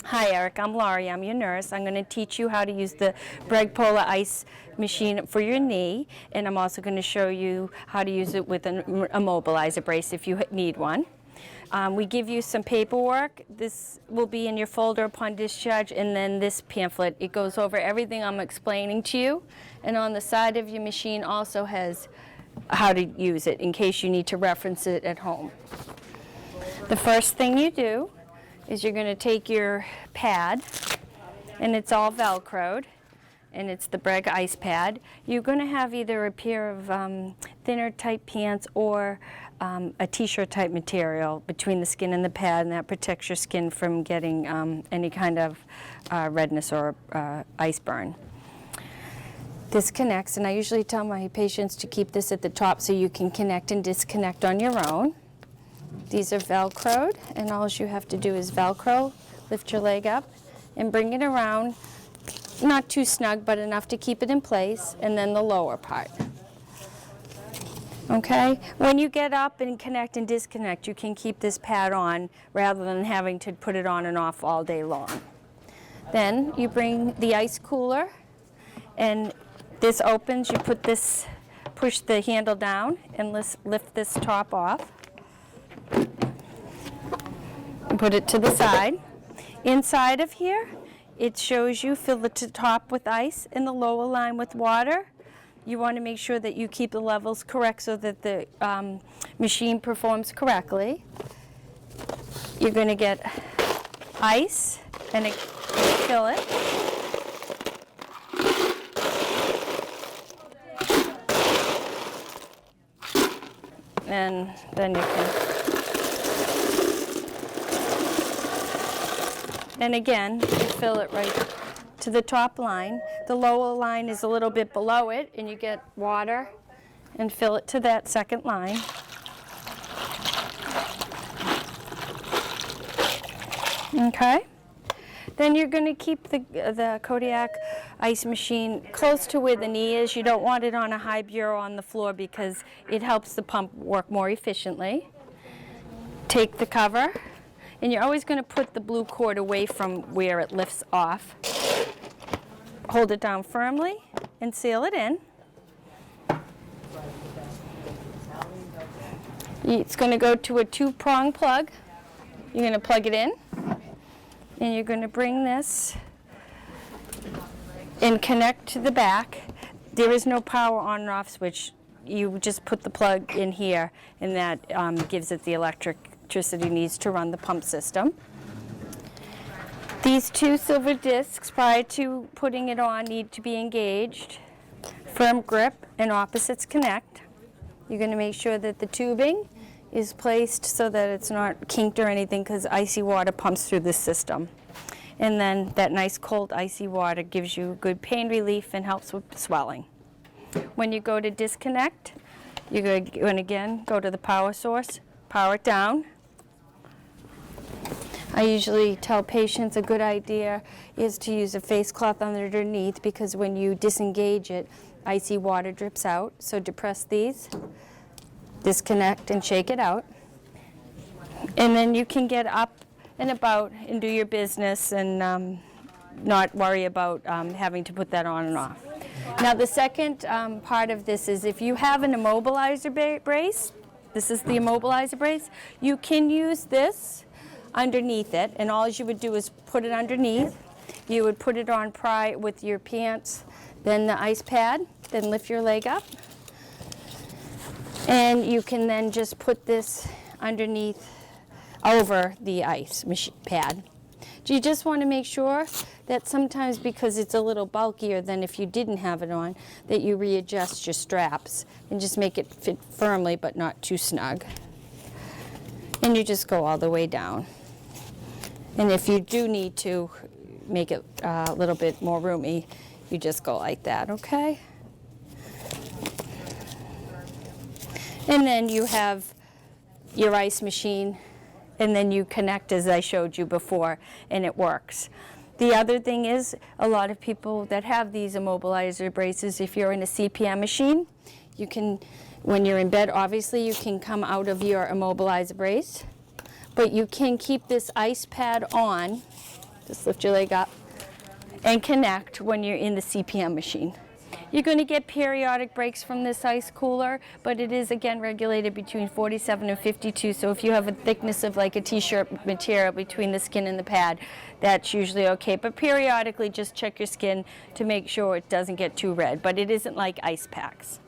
Hi Eric, I'm Laurie, I'm your nurse. I'm going to teach you how to use the Breg Polar Ice machine for your knee, and I'm also going to show you how to use it with an immobilizer brace if you need one. We give you some paperwork. This will be in your folder upon discharge, and then this pamphlet. It goes over everything I'm explaining to you, and on the side of your machine also has how to use it in case you need to reference it at home. The first thing you do is you're going to take your pad, and it's all Velcroed, and it's the Breg Ice Pad. You're going to have either a pair of thinner type pants or a t-shirt type material between the skin and the pad, and that protects your skin from getting any kind of redness or ice burn. This connects, and I usually tell my patients to keep this at the top so you can connect and disconnect on your own. These are Velcroed, and all you have to do is Velcro, lift your leg up, and bring it around, not too snug, but enough to keep it in place, and then the lower part. Okay? When you get up and connect and disconnect, you can keep this pad on rather than having to put it on and off all day long. Then you bring the ice cooler, and this opens, you put this, push the handle down, and lift this top off. And put it to the side. Inside of here, it shows you fill the top with ice and the lower line with water. You want to make sure that you keep the levels correct so that the machine performs correctly. You're going to get ice and fill it. And then you can. And again, you fill it right to the top line. The lower line is a little bit below it, and you get water and fill it to that second line. Okay? Then you're going to keep the Kodiak ice machine close to where the knee is. You don't want it on a high bureau on the floor because it helps the pump work more efficiently. Take the cover. And you're always going to put the blue cord away from where it lifts off. Hold it down firmly and seal it in. It's going to go to a 2-prong plug. You're going to plug it in, and you're going to bring this and connect to the back. There is no power on and off switch. You just put the plug in here, and that gives it the electricity needs to run the pump system. These 2 silver discs, prior to putting it on, need to be engaged. Firm grip and opposites connect. You're going to make sure that the tubing is placed so that it's not kinked or anything, because icy water pumps through the system. And then that nice cold icy water gives you good pain relief and helps with swelling. When you go to disconnect, you're going to again go to the power source, power it down. I usually tell patients a good idea is to use a face cloth underneath, because when you disengage it, icy water drips out. So depress these, disconnect and shake it out. And then you can get up and about and do your business and not worry about having to put that on and off. Now the second part of this is if you have an immobilizer brace, this is the immobilizer brace, you can use this underneath it, and all you would do is put it underneath. You would put it on with your pants, then the ice pad, then lift your leg up, and you can then just put this underneath over the ice pad. You just want to make sure that sometimes, because it's a little bulkier than if you didn't have it on, that you readjust your straps and just make it fit firmly but not too snug. And you just go all the way down. And if you do need to make it a little bit more roomy, you just go like that, okay? And then you have your ice machine, and then you connect as I showed you before, and it works. The other thing is, a lot of people that have these immobilizer braces, if you're in a CPM machine, you can, when you're in bed, obviously you can come out of your immobilizer brace, but you can keep this ice pad on Just lift your leg up and connect when you're in the CPM machine. You're going to get periodic breaks from this ice cooler, but it is again regulated between 47 and 52, so if you have a thickness of like a t-shirt material between the skin and the pad, that's usually okay. But periodically just check your skin to make sure it doesn't get too red, but it isn't like ice packs.